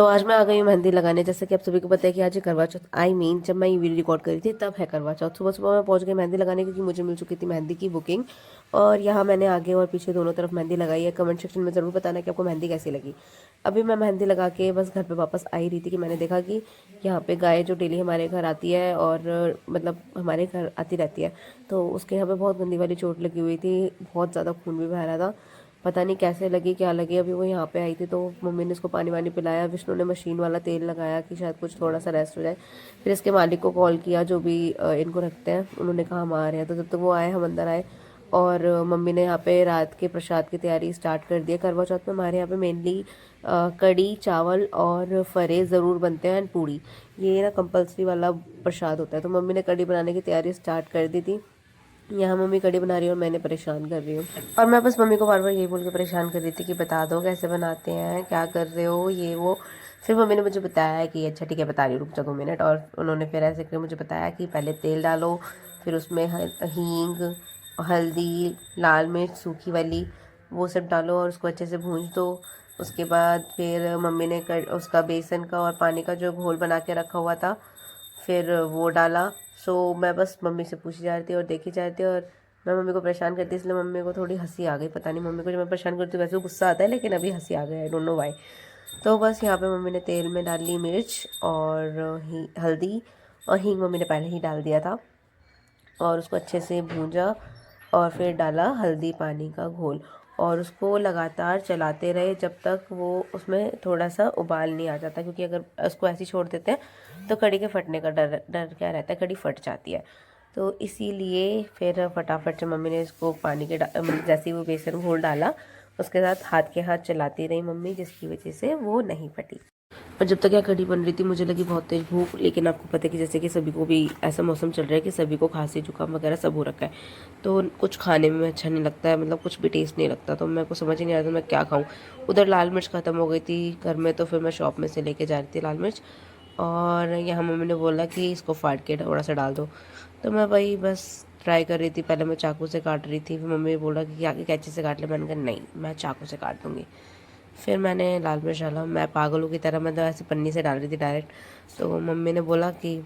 आज मैं आ गई हूँ मेहंदी लगाने। जैसे कि आप सभी को पता है कि आज है करवा चौथ। जब मैं ये वीडियो रिकॉर्ड करी थी तब है करवा चौथ। सुबह सुबह मैं पहुँच गई मेहंदी लगाने, क्योंकि मुझे मिल चुकी थी मेहंदी की बुकिंग। और यहाँ मैंने आगे और पीछे दोनों तरफ मेहंदी लगाई है। कमेंट सेक्शन में ज़रूर बताना कि आपको मेहंदी कैसी लगी। अभी मैं मेहंदी लगा के बस घर पे वापस आ ही रही थी कि मैंने देखा कि यहाँ पे गाय जो डेली हमारे घर आती है और मतलब हमारे घर आती रहती है, तो उसके यहाँ पे बहुत गंदी वाली चोट लगी हुई थी। बहुत ज़्यादा खून भी बह रहा था। पता नहीं कैसे लगी क्या लगी। अभी वो यहाँ पे आई थी तो मम्मी ने उसको पानी वानी पिलाया। विष्णु ने मशीन वाला तेल लगाया कि शायद कुछ थोड़ा सा रेस्ट हो जाए। फिर इसके मालिक को कॉल किया, जो भी इनको रखते हैं। उन्होंने कहा हम आ रहे हैं। तो जब तक वो आए हम अंदर आए। और मम्मी ने यहाँ पे रात के प्रसाद की तैयारी स्टार्ट कर दी है। करवा चौथ में हमारे यहाँ पे मेनली कड़ी चावल और फरे ज़रूर बनते हैं, एंड पूड़ी। ये ना कंपलसरी वाला प्रसाद होता है। तो मम्मी ने कड़ी बनाने की तैयारी स्टार्ट कर दी थी। यहाँ मम्मी कड़ी बना रही है और मैंने परेशान कर रही हूँ। और मैं बस मम्मी को बार बार यही बोल के परेशान कर रही थी कि बता दो कैसे बनाते हैं, क्या कर रहे हो, ये वो। फिर मम्मी ने मुझे बताया कि अच्छा ठीक है बता रही हूँ, रुक जा 2 मिनट। और उन्होंने फिर ऐसे करके मुझे बताया कि पहले तेल डालो, फिर उसमें हींग, हल्दी, लाल मिर्च सूखी वाली, वो सब डालो और उसको अच्छे से भूंज दो। उसके बाद फिर मम्मी ने उसका बेसन का और पानी का जो घोल बना के रखा हुआ था, फिर वो डाला। मैं बस मम्मी से पूछी जा रही थी और देखी जा रही थी, और मैं मम्मी को परेशान करती, इसलिए मम्मी को थोड़ी हंसी आ गई। पता नहीं मम्मी को जब मैं परेशान करती हूँ वैसे गुस्सा आता है, लेकिन अभी हंसी आ गई, आई डोंट नो व्हाई। तो बस यहाँ पे मम्मी ने तेल में डाली मिर्च और हल्दी, और हींग मम्मी ने पहले ही डाल दिया था। और उसको अच्छे से भूंजा और फिर डाला हल्दी पानी का घोल, और उसको लगातार चलाते रहे जब तक वो उसमें थोड़ा सा उबाल नहीं आ जाता। क्योंकि अगर उसको ऐसे ही छोड़ देते हैं तो कड़ी के फटने का डर डर क्या रहता है, कड़ी फट जाती है। तो इसीलिए फिर फटाफट से मम्मी ने इसको पानी के मतलब जैसे ही वो बेसन घोल डाला, उसके साथ हाथ के हाथ चलाती रही मम्मी, जिसकी वजह से वो नहीं फटी। और जब तक यह कढ़ी बन रही थी मुझे लगी बहुत तेज़ भूख। लेकिन आपको पता है कि जैसे कि सभी को भी ऐसा मौसम चल रहा है कि सभी को खांसी जुकाम वगैरह सब हो रखा है, तो कुछ खाने में अच्छा नहीं लगता है, मतलब कुछ भी टेस्ट नहीं लगता। तो मेरे को समझ ही नहीं आ रहा था मैं क्या खाऊं। उधर लाल मिर्च ख़त्म हो गई थी घर में, तो फिर मैं शॉप में से लेके जा रही थी लाल मिर्च। और यहाँ मम्मी ने बोला कि इसको फाड़ के थोड़ा सा डाल दो। तो मैं वही बस ट्राई कर रही थी। पहले मैं चाकू से काट रही थी, फिर मम्मी बोला कि आगे कैंची से काट ले। मैंने कहा नहीं, मैं चाकू से काट दूँगी। फिर मैंने लाल मिर्च डाला। मैं पागलों की तरह मतलब ऐसे पन्नी से डाल रही थी डायरेक्ट। तो मम्मी ने बोला कि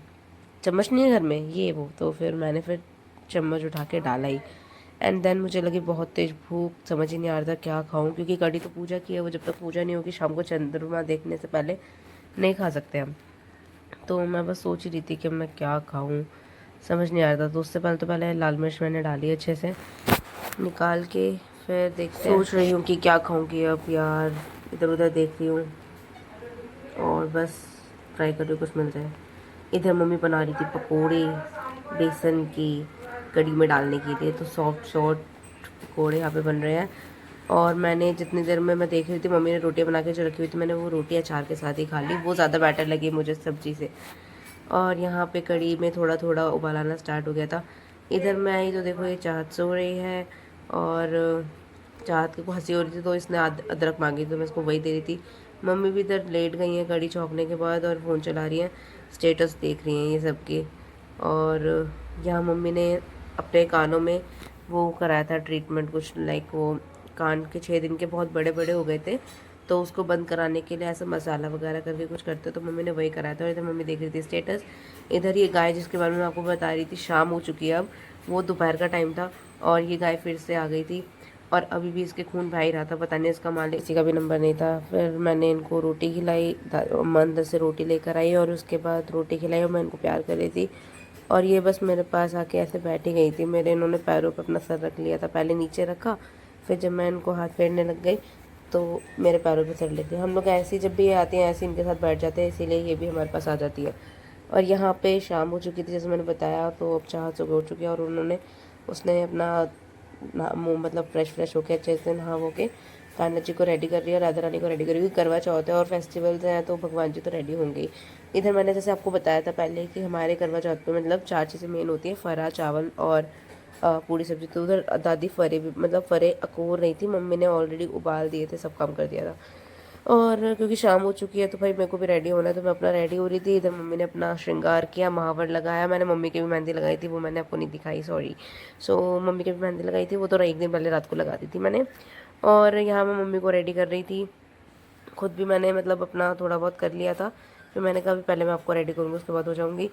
चम्मच नहीं है घर में, ये वो। तो फिर मैंने चम्मच उठा के डाला ही। एंड देन मुझे लगी बहुत तेज़ भूख, समझ ही नहीं आ रहा था क्या खाऊं, क्योंकि कड़ी तो पूजा की है, वो जब तक पूजा नहीं होगी शाम को चंद्रमा देखने से पहले नहीं खा सकते हम। तो मैं बस सोच ही रही थी कि मैं क्या खाऊं, समझ नहीं आ रहा था। तो उससे पहले लाल मिर्च मैंने डाली अच्छे से निकाल के। फिर देखते हैं, सोच रही हूँ कि क्या खाऊंगी अब यार। इधर उधर देख रही हूँ और बस ट्राई कर रही हूँ कुछ मिल जाए। इधर मम्मी बना रही थी पकोड़े बेसन की कड़ी में डालने के लिए। तो सॉफ्ट सॉफ्ट पकोड़े यहाँ पे बन रहे हैं। और मैंने जितनी देर में मैं देख रही थी मम्मी ने रोटियाँ बना के जो रखी हुई थी, मैंने वो रोटी अचार के साथ ही खा ली। वो ज़्यादा बेटर लगी मुझे सब्जी से। और यहाँ पे कड़ी में थोड़ा थोड़ा उबाल आना स्टार्ट हो गया था। इधर मैं आई तो देखो ये चाहत सो रही है, और चाहत को हंसी हो रही थी तो इसने अदरक मांगी, तो मैं इसको वही दे रही थी। मम्मी भी इधर लेट गई हैं कड़ी छौंकने के बाद और फ़ोन चला रही हैं, स्टेटस देख रही हैं ये सब के। और यहाँ मम्मी ने अपने कानों में वो कराया था ट्रीटमेंट, कुछ लाइक वो कान के 6 दिन के बहुत बड़े बड़े हो गए थे, तो उसको बंद कराने के लिए ऐसा मसाला वगैरह करके कुछ करते, तो मम्मी ने वही कराया था। और इधर मम्मी देख रही थी स्टेटस। इधर ये गाय जिसके बारे में आपको बता रही थी, शाम हो चुकी है अब, वो दोपहर का टाइम था और ये गाय फिर से आ गई थी। और अभी भी इसके खून बह ही रहा था, पता नहीं इसका मालिक किसी का भी नंबर नहीं था। फिर मैंने इनको रोटी खिलाई, मंदिर से रोटी लेकर आई और उसके बाद रोटी खिलाई और मैं इनको प्यार कर रही थी। और ये बस मेरे पास आके ऐसे बैठी गई थी मेरे। इन्होंने पैरों पर अपना सर रख लिया था, पहले नीचे रखा, फिर जब मैं इनको हाथ फेरने लग गई तो मेरे पैरों पे सर लेते। हम लोग ऐसे ही जब भी ये आते हैं ऐसे इनके साथ बैठ जाते हैं, इसीलिए ये भी हमारे पास आ जाती है। और यहाँ पे शाम हो चुकी थी जैसे मैंने बताया, तो अब चाह सुबह हो चुकी है और उसने अपना मुँह मतलब फ्रेश होके अच्छे से नहा वो के कान्हा जी को रेडी कर रही है, राधा रानी को रेडी कर रही है। करवा चौथ है और फेस्टिवल्स हैं तो भगवान जी तो रेडी होंगे ही। इधर मैंने जैसे आपको बताया था पहले कि हमारे करवा चौथ पे मतलब 4 चीज़ें मेन होती हैं, फरा चावल और पूरी सब्जी। तो उधर दादी फरे भी मतलब फरे अकोर नहीं थी, मम्मी ने ऑलरेडी उबाल दिए थे, सब काम कर दिया था। और क्योंकि शाम हो चुकी है तो भाई मेरे को भी रेडी होना है, तो मैं अपना रेडी हो रही थी। इधर मम्मी ने अपना श्रृंगार किया, महावर लगाया। मैंने मम्मी की भी मेहंदी लगाई थी, वो मैंने आपको नहीं दिखाई, सॉरी। मम्मी की भी मेहंदी लगाई थी, वो तो एक दिन पहले रात को लगा दी थी मैंने। और यहाँ मैं मम्मी को रेडी कर रही थी खुद भी मैंने मतलब अपना थोड़ा बहुत कर लिया था। फिर मैंने कहा पहले मैं आपको रेडी करूँगी, उसके बाद हो जाऊँगी।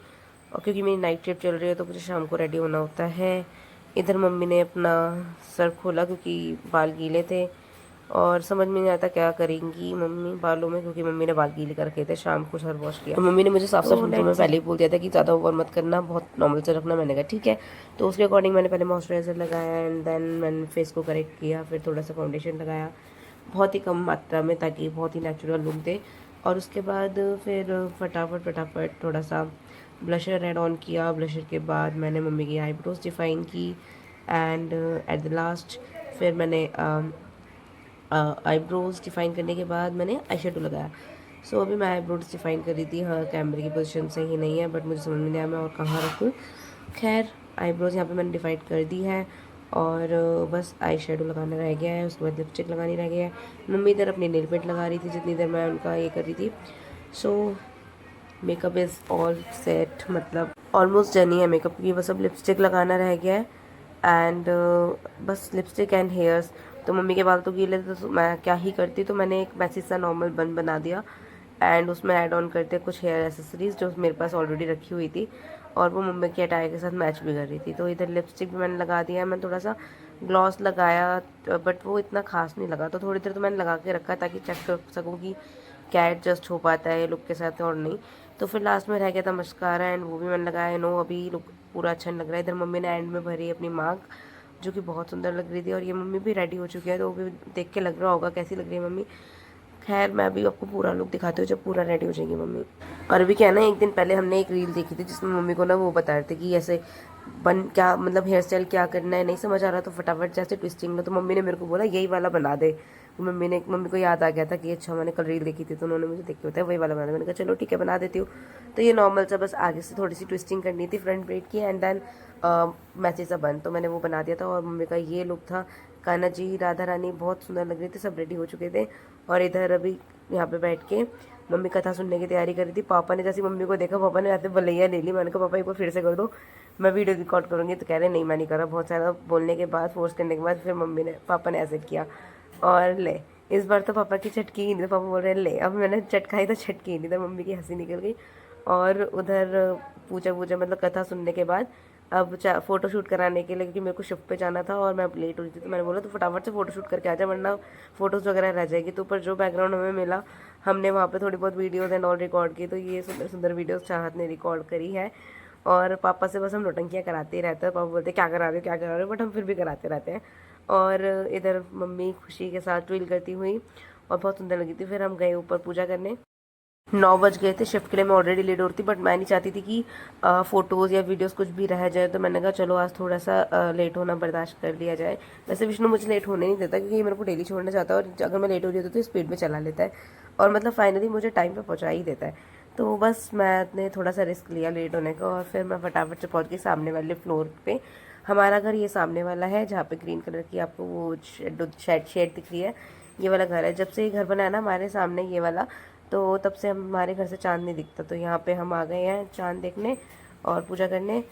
और क्योंकि मेरी नाइट शिफ्ट चल रही है तो मुझे शाम को रेडी होना होता है। इधर मम्मी ने अपना सर खोला क्योंकि बाल गीले थे और समझ में नहीं आता क्या करेंगी मम्मी बालों में, क्योंकि मम्मी ने बाल गीले कर रखे थे, शाम को सर वॉश किया। तो मम्मी ने मुझे साफ साफ शब्दों में पहले ही बोल दिया था कि ज़्यादा ओवर मत करना, बहुत नॉर्मल से रखना। मैंने कहा ठीक है। तो उसके अकॉर्डिंग मैंने पहले मॉइस्चराइज़र लगाया एंड देन मैंने फेस को करेक्ट किया, फिर थोड़ा सा फाउंडेशन लगाया बहुत ही कम मात्रा में ताकि बहुत ही नेचुरल लुक दे। और उसके बाद फिर फटाफट थोड़ा सा ब्लशर ऐड ऑन किया। ब्लशर के बाद मैंने मम्मी की आईब्रोज डिफ़ाइन की एंड एट द लास्ट फिर मैंने आईब्रोज डिफ़ाइन करने के बाद मैंने आई शेडो लगाया। सो अभी मैं आईब्रोज डिफ़ाइन कर रही थी। हाँ, कैमरे की पोजीशन सही नहीं है बट मुझे समझ में नहीं आया मैं और कहाँ रखूँ। खैर आईब्रोज यहाँ पे मैंने डिफाइन कर दी है और बस आई शेडो लगाना रह गया है, उसके बाद लिपस्टिक लगानी रह गया है। मम्मी इधर अपनी नेल पेंट लगा रही थी जितनी देर मैं उनका ये कर रही थी। सो मेकअप इज़ ऑल सेट, मतलब ऑलमोस्ट डन ही है मेकअप की, बस अब लिपस्टिक लगाना रह गया है एंड बस लिपस्टिक एंड हेयर्स। तो मम्मी के बाल तो गीले थे तो मैं क्या ही करती, तो मैंने एक मैसी सा नॉर्मल बन बना दिया एंड उसमें ऐड ऑन करते कुछ हेयर एसेसरीज जो मेरे पास ऑलरेडी रखी हुई थी और वो मम्मी की अटायर के साथ मैच भी कर रही थी। तो इधर लिपस्टिक भी मैंने लगा दिया है। मैं थोड़ा सा ग्लॉस लगाया बट वो इतना खास नहीं लगा, तो थोड़ी देर तो मैंने लगा के रखा ताकि चेक कर सकूँ कि क्या एडजस्ट हो पाता है लुक के साथ और नहीं। तो फिर लास्ट में रह गया था मस्कारा एंड वो भी मैंने लगाया। नो अभी लुक पूरा अच्छा नहीं लग रहा है। इधर मम्मी ने एंड में भरी अपनी मांग जो कि बहुत सुंदर लग रही थी और ये मम्मी भी रेडी हो चुकी है तो वो भी देख के लग रहा होगा कैसी लग रही है मम्मी। खैर मैं अभी आपको पूरा लुक दिखाती हूँ जब पूरा रेडी हो जाएगी मम्मी। और अभी क्या है ना, एक दिन पहले हमने एक रील देखी थी जिसमें मम्मी को ना वो बता रहे थे कि ऐसे बन क्या मतलब हेयर स्टाइल क्या करना है, नहीं समझ आ रहा तो फटाफट जैसे ट्विस्टिंग लो। तो मम्मी ने मेरे को बोला यही वाला बना दे। मम्मी को याद आ गया था कि अच्छा मैंने कल रील देखी थी तो उन्होंने मुझे देख के बताया वही वाला बना दे। मैंने कहा चलो ठीक है बना देती हूँ। तो ये नॉर्मल सा बस आगे से थोड़ी सी ट्विस्टिंग करनी थी फ्रंट ब्रेड की एंड देन मैसी सा बन, तो मैंने वो बना दिया था। और मम्मी का ये लुक था। कान्हा जी राधा रानी बहुत सुंदर लग रही थी, सब रेडी हो चुके थे और इधर अभी यहाँ पे बैठ के मम्मी कथा सुनने की तैयारी कर रही थी। पापा ने जैसे मम्मी को देखा पापा ने आते बलैया ले ली। मैंने कहा पापा एक बार फिर से कर दो, मैं वीडियो रिकॉर्ड करूँगी। तो कह रहे नहीं मैं नहीं कर रहा। बहुत सारा बोलने के बाद फोर्स करने के बाद फिर पापा ने ऐसे किया और ले इस बार तो पापा की चटकी ही नहीं, तो पापा बोल रहे हैं ले। अब मैंने चटकाई तो चटकी ही नहीं, तो मम्मी की हंसी निकल गई। और उधर पूजा मतलब कथा सुनने के बाद अब फ़ोटो शूट कराने के लिए, क्योंकि मेरे को शिफ्ट पे जाना था और मैं लेट हो रही थी, तो मैंने बोला तो फटाफट से फ़ोटो शूट करके आ जा वरना फ़ोटोज़ वगैरह रह जाएगी। तो ऊपर जो बैकग्राउंड हमें मिला हमने वहाँ पे थोड़ी बहुत वीडियोज़ एंड ऑल रिकॉर्ड की। तो ये सुंदर सुंदर वीडियोज़ चाहत ने रिकॉर्ड करी है और पापा से बस हम नौटंकियाँ कराते ही रहते हैं। पापा बोलते क्या करा रहे हो क्या करा रहे हो, बट हम फिर भी कराते रहते हैं। और इधर मम्मी खुशी के साथ ट्विल करती हुई और बहुत सुंदर लगी थी। फिर हम गए ऊपर पूजा करने। 9 बज गए थे, शिफ्ट के लिए मैं ऑलरेडी लेट हो रही थी बट मैं नहीं चाहती थी कि फ़ोटोज़ या वीडियोज़ कुछ भी रह जाए। तो मैंने कहा चलो आज थोड़ा सा लेट होना बर्दाश्त कर लिया जाए। वैसे विष्णु मुझे लेट होने नहीं देता क्योंकि ये मेरे को डेली छोड़ना चाहता है और अगर मैं लेट हो रही होती तो स्पीड में चला लेता है और मतलब फाइनली मुझे टाइम पर पहुँचा ही देता है। तो बस मैंने थोड़ा सा रिस्क लिया लेट होने का और फिर मैं फटाफट से पहुँच गई सामने वाले फ्लोर पर। हमारा घर ये सामने वाला है जहाँ पे ग्रीन कलर की आपको वो शेड दिख रही है, ये वाला घर है। जब से ये घर बना है ना हमारे सामने ये वाला, तो तब से हमारे घर से चांद नहीं दिखता। तो यहाँ पे हम आ गए हैं चांद देखने और पूजा करने।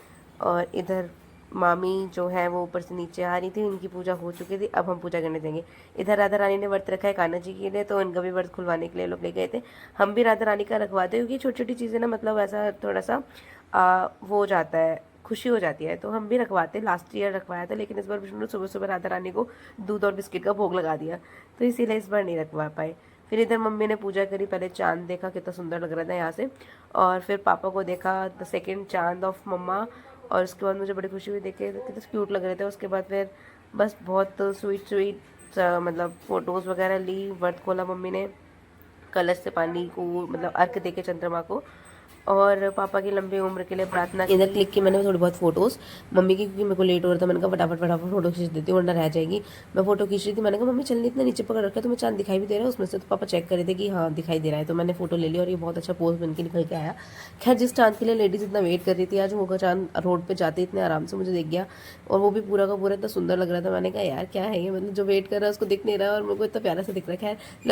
और इधर मामी जो है वो ऊपर से नीचे आ रही थी, उनकी पूजा हो चुकी थी, अब हम पूजा करने जाएंगे। इधर राधा रानी ने व्रत रखा है कान्हा जी के लिए, तो उनका भी व्रत खुलवाने के लिए लोग ले गए थे। हम भी राधा रानी का रखवाते क्योंकि छोटी छोटी चीज़ें ना मतलब ऐसा थोड़ा सा वो हो जाता है, खुशी हो जाती है, तो हम भी रखवाते। लास्ट ईयर रखवाया था लेकिन इस बार विष्णु ने सुबह सुबह राधा रानी को दूध और बिस्किट का भोग लगा दिया, तो इसीलिए इस बार नहीं रखवा पाए। फिर इधर मम्मी ने पूजा करी, पहले चांद देखा कितना सुंदर लग रहा था यहाँ से, और फिर पापा को देखा द सेकेंड चांद ऑफ मम्मा, और उसके बाद मुझे बड़ी खुशी हुई देख के कितने क्यूट लग रहे थे। उसके बाद फिर बस बहुत स्वीट स्वीट मतलब फ़ोटोज़ वगैरह ली। व्रत खोला मम्मी ने, कलश से पानी को मतलब अर्घ दे के चंद्रमा को, और पापा की लंबी उम्र के लिए प्रार्थना। इधर क्लिक की मैंने थोड़ी बहुत फोटोज़ मम्मी की, क्योंकि मेरे को लेट हो रहा था। मैंने कहा फटाफट फटाफट फोटो खींच देती हूँ वरना रह जाएगी। मैं फोटो खींच रही थी, मैंने कहा मम्मी चलने इतना नीचे पकड़ रखा है तुम्हें चांद दिखाई भी दे रहा है उसमें से? तो पापा चेक कर रहे थे कि हाँ दिखाई दे रहा है, तो मैंने फोटो ले ली और ये बहुत अच्छा पोज बन के निकल के आया। खैर जिस चांद के लिए लेडीज़ इतना वेट कर रही थी, आज वो चांद रोड पर जाते इतने आराम से मुझे दिख गया और वो भी पूरा का पूरा इतना सुंदर लग रहा था। मैंने कहा यार क्या है ये, मतलब जो वेट कर रहा है उसको दिख नहीं रहा है और मेरे को इतना प्यारा सा दिख रहा है। खैर